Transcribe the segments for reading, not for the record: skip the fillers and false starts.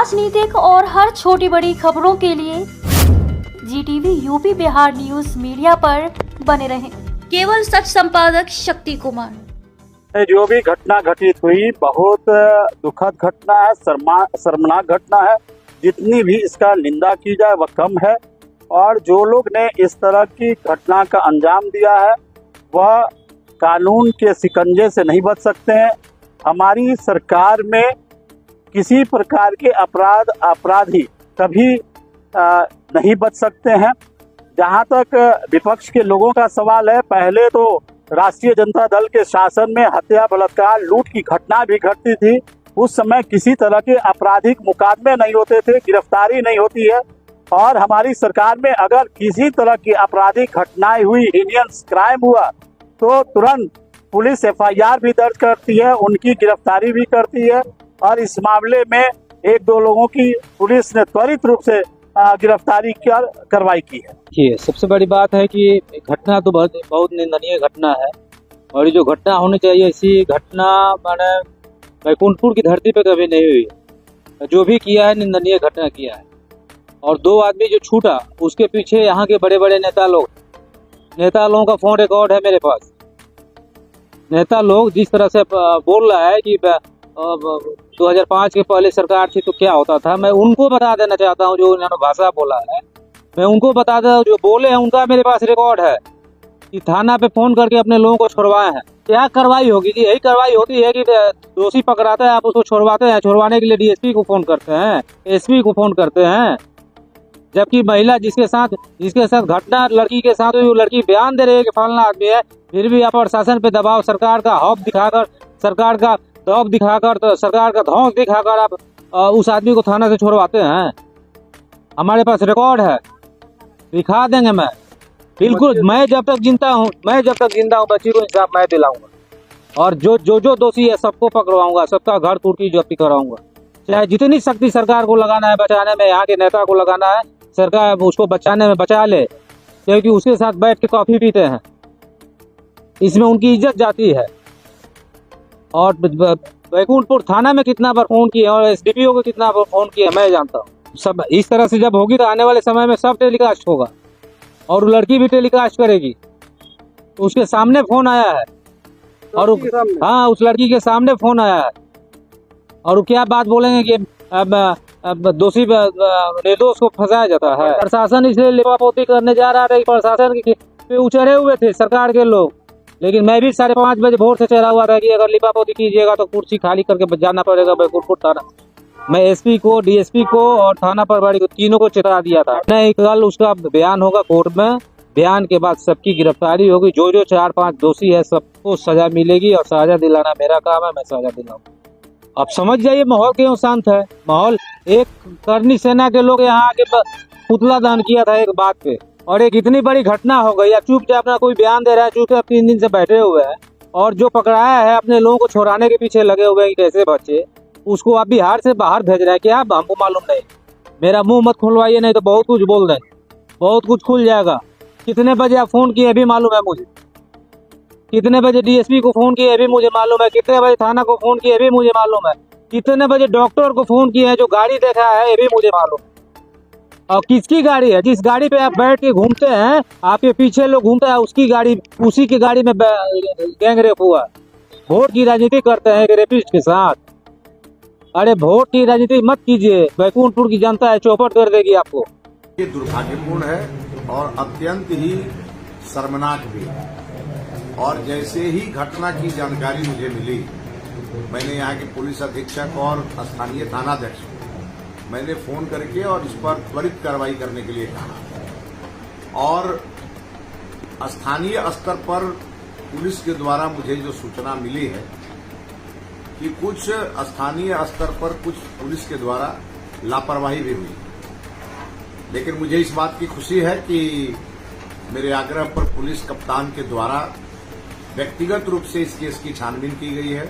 राजनीतिक और हर छोटी बड़ी खबरों के लिए GTV UP Bihar news media पर बने रहें। केवल सच संपादक शक्ति कुमार। जो भी घटना घटित हुई बहुत दुखद घटना है, शर्मनाक घटना है। जितनी भी इसका निंदा की जाए वह कम है। और जो लोग ने इस तरह की घटना का अंजाम दिया है वह कानून के शिकंजे से नहीं बच सकते हैं। हमारी सरकार में किसी प्रकार के अपराधी कभी नहीं बच सकते हैं। जहां तक विपक्ष के लोगों का सवाल है, पहले तो राष्ट्रीय जनता दल के शासन में हत्या, बलात्कार, लूट की घटना भी घटती थी। उस समय किसी तरह के आपराधिक मुकदमे नहीं होते थे, गिरफ्तारी नहीं होती है। और हमारी सरकार में अगर किसी तरह की आपराधिक घटनाएं हुई, हीनियस क्राइम हुआ, तो तुरंत पुलिस FIR भी दर्ज करती है, उनकी गिरफ्तारी भी करती है। और इस मामले में एक दो लोगों की पुलिस ने त्वरित रूप से गिरफ्तारी कर कार्रवाई की है। ये सबसे बड़ी बात है कि घटना तो बहुत निंदनीय घटना है। और जो घटना होनी चाहिए, ऐसी घटना मैंने बैकुंठपुर की धरती पे कभी नहीं हुई। जो भी किया है निंदनीय घटना किया है। और 2 आदमी जो छूटा उसके पीछे यहाँ के बड़े बड़े नेता लोगों का फोन रिकॉर्ड है मेरे पास। नेता लोग जिस तरह से बोल रहा है कि 2005 के पहले सरकार थी तो क्या होता था, मैं उनको बता देना चाहता हूँ जो उन्होंने भाषा बोला है। मैं उनको बता दूं जो बोले हैं उनका मेरे पास रिकॉर्ड है कि थाना पे फोन करके अपने लोगों को छुड़वाए हैं। क्या कार्रवाई होगी जी? यही कार्रवाई होती है कि दोषी पकड़ाते हैं, आप उसको छुड़वाते हैं। छुड़वाने के लिए DSP को फोन करते हैं, SP को फोन करते हैं। जबकि महिला जिसके साथ घटना लड़की के साथ हुई, वो लड़की बयान दे रही है कि फलाना आदमी है, फिर भी आप प्रशासन पे दबाव, सरकार का हौफ दिखाकर, सरकार का दौक दिखाकर, तो सरकार का धौंस दिखाकर आप उस आदमी को थाना से छुड़वाते हैं। हमारे पास रिकॉर्ड है, दिखा देंगे। मैं बिल्कुल, मैं जब तक जिंदा हूँ बच्ची को इंसाफ मैं दिलाऊंगा। और जो दोषी है सबको पकड़वाऊंगा, सबका घर तोड़ की जब्ती कराऊंगा। चाहे जितनी शक्ति सरकार को लगाना है बचाने में, यहाँ के नेता को लगाना है, सरकार उसको बचाने में बचा ले, क्योंकि उसके साथ बैठ के कॉफी पीते हैं। इसमें उनकी इज्जत जाती है। और बैकुंठपुर थाना में कितना बार फोन किए और SDPO को कितना बार फोन किया मैं जानता हूँ। सब इस तरह से जब होगी तो आने वाले समय में सब टेलीकास्ट होगा और वो लड़की भी टेलीकास्ट करेगी। तो उसके सामने फोन आया है और हाँ, उस लड़की के सामने फोन आया है। और वो क्या बात बोलेंगे कि अब दोषी निर्दोष को फंसाया जाता है। प्रशासन इसलिए लिपापोती करने जा रहा है। प्रशासन पे उचड़े हुए थे सरकार के लोग, लेकिन मैं भी 5:30 बजे भोर से चढ़ा हुआ था कि अगर लिपापोती कीजिएगा तो कुर्सी खाली करके जाना पड़ेगा बैकुंठपुर थाना। मैं SP को, DSP को और थाना प्रभारी को, तीनों को चेता दिया था। नहीं, कल उसका बयान होगा कोर्ट में। बयान के बाद सबकी गिरफ्तारी होगी। जो 4-5 दोषी है सबको सजा मिलेगी और सजा दिलाना मेरा काम है, मैं सजा दिलाऊंगा। अब समझ जाइए माहौल क्यों शांत है। माहौल, एक करनी सेना के लोग यहाँ आके पुतला दहन किया था एक बात पे, और एक इतनी बड़ी घटना हो गई। अब चुपचाप अपना कोई बयान दे रहा है, चुपचाप 3 दिन से बैठे हुए हैं। और जो पकड़ाया है अपने लोगों को छुड़ाने के पीछे लगे हुए हैं कि कैसे बच्चे, उसको आप बिहार से बाहर भेज रहे हैं। क्या हमको मालूम नहीं? मेरा मुंह मत खुलवाइए, नहीं तो बहुत कुछ बोल दें, बहुत कुछ खुल जाएगा। कितने बजे आप फोन किए भी मालूम है मुझे, कितने बजे DSP को फोन किए भी मुझे मालूम है, कितने बजे थाना को फोन किए भी मुझे मालूम है, कितने बजे डॉक्टर को फोन किए हैं, जो गाड़ी देखा है ये भी मुझे मालूम है। और किसकी गाड़ी है? जिस गाड़ी पे आप बैठ के घूमते हैं, आपके पीछे लोग घूमते हैं, उसकी गाड़ी, उसी की गाड़ी में गैंग रेप हुआ। वोट की राजनीति करते हैं रेपिस्ट के साथ। अरे वोट की राजनीति मत कीजिए, बैकुंठपुर की जनता है, चौपट कर देगी आपको। ये दुर्भाग्यपूर्ण है और अत्यंत ही शर्मनाक भी। और जैसे ही घटना की जानकारी मुझे मिली, मैंने यहाँ के पुलिस अधीक्षक और स्थानीय थानाध्यक्ष को मैंने फोन करके और इस पर त्वरित कार्रवाई करने के लिए कहा। और स्थानीय स्तर पर पुलिस के द्वारा मुझे जो सूचना मिली है कि कुछ स्थानीय स्तर पर कुछ पुलिस के द्वारा लापरवाही भी हुई। लेकिन मुझे इस बात की खुशी है कि मेरे आग्रह पर पुलिस कप्तान के द्वारा व्यक्तिगत रूप से इस केस की छानबीन की गई है।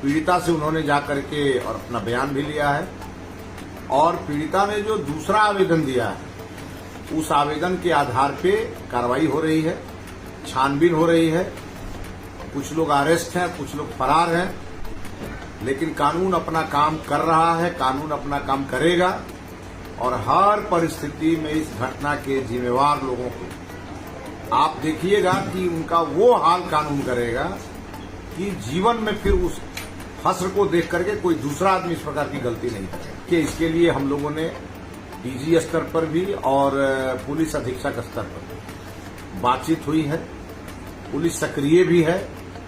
पीड़िता से उन्होंने जाकर के और अपना बयान भी लिया है। और पीड़िता ने जो दूसरा आवेदन दिया है, उस आवेदन के आधार पे कार्रवाई हो रही है, छानबीन हो रही है। कुछ लोग अरेस्ट हैं, कुछ लोग फरार हैं। लेकिन कानून अपना काम कर रहा है, कानून अपना काम करेगा और हर परिस्थिति में इस घटना के जिम्मेवार लोगों को आप देखिएगा कि उनका वो हाल कानून करेगा कि जीवन में फिर उस हस्र को देख करके कोई दूसरा आदमी इस प्रकार की गलती नहीं करेगा। कि इसके लिए हम लोगों ने डीजी स्तर पर भी और पुलिस अधीक्षक स्तर पर भी बातचीत हुई है। पुलिस सक्रिय भी है।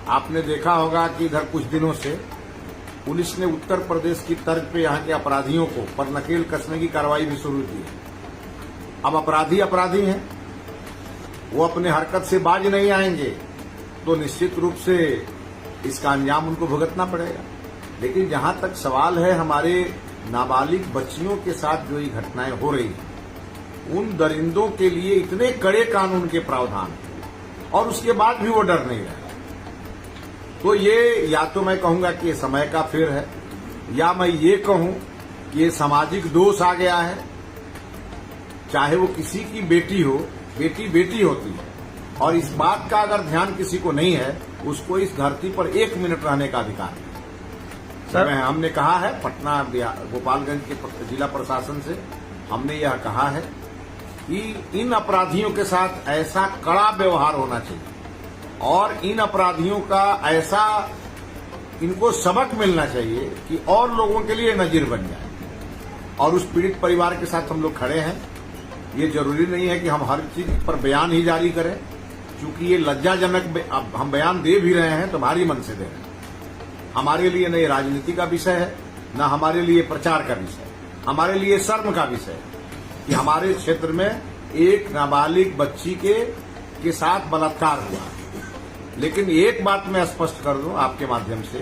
आपने देखा होगा कि इधर कुछ दिनों से पुलिस ने उत्तर प्रदेश की तर्ज पे यहाँ के अपराधियों को पर नकेल कसने की कार्रवाई भी शुरू की है। अब अपराधी अपराधी हैं, वो अपने हरकत से बाज नहीं आएंगे तो निश्चित रूप से इसका अंजाम उनको भुगतना पड़ेगा। लेकिन जहां तक सवाल है हमारे नाबालिग बच्चियों के साथ जो ये घटनाएं हो रही हैं, उन दरिंदों के लिए इतने कड़े कानून के प्रावधान और उसके बाद भी वो डर नहीं रहे, तो ये या तो मैं कहूंगा कि ये समय का फेर है, या मैं ये कहूं कि ये सामाजिक दोष आ गया है। चाहे वो किसी की बेटी हो, बेटी बेटी होती है और इस बात का अगर ध्यान किसी को नहीं है, उसको इस धरती पर 1 मिनट रहने का अधिकार है। सर हमने कहा है पटना गोपालगंज के जिला प्रशासन से हमने यह कहा है कि इन अपराधियों के साथ ऐसा कड़ा व्यवहार होना चाहिए और इन अपराधियों का ऐसा इनको सबक मिलना चाहिए कि और लोगों के लिए नजीर बन जाए। और उस पीड़ित परिवार के साथ हम लोग खड़े हैं। ये जरूरी नहीं है कि हम हर चीज पर बयान ही जारी करें, क्योंकि ये लज्जाजनक अब हम बयान दे भी रहे हैं तो भारी मन से दे रहे हैं। हमारे लिए न ये राजनीति का विषय है, न हमारे लिए प्रचार का विषय है, हमारे लिए शर्म का विषय है कि हमारे क्षेत्र में एक नाबालिग बच्ची के साथ बलात्कार हुआ। लेकिन एक बात मैं स्पष्ट कर दूं आपके माध्यम से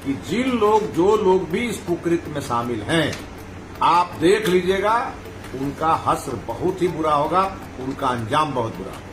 कि जो लोग भी इस कुकृत्य में शामिल हैं, आप देख लीजिएगा उनका हश्र बहुत ही बुरा होगा, उनका अंजाम बहुत बुरा होगा।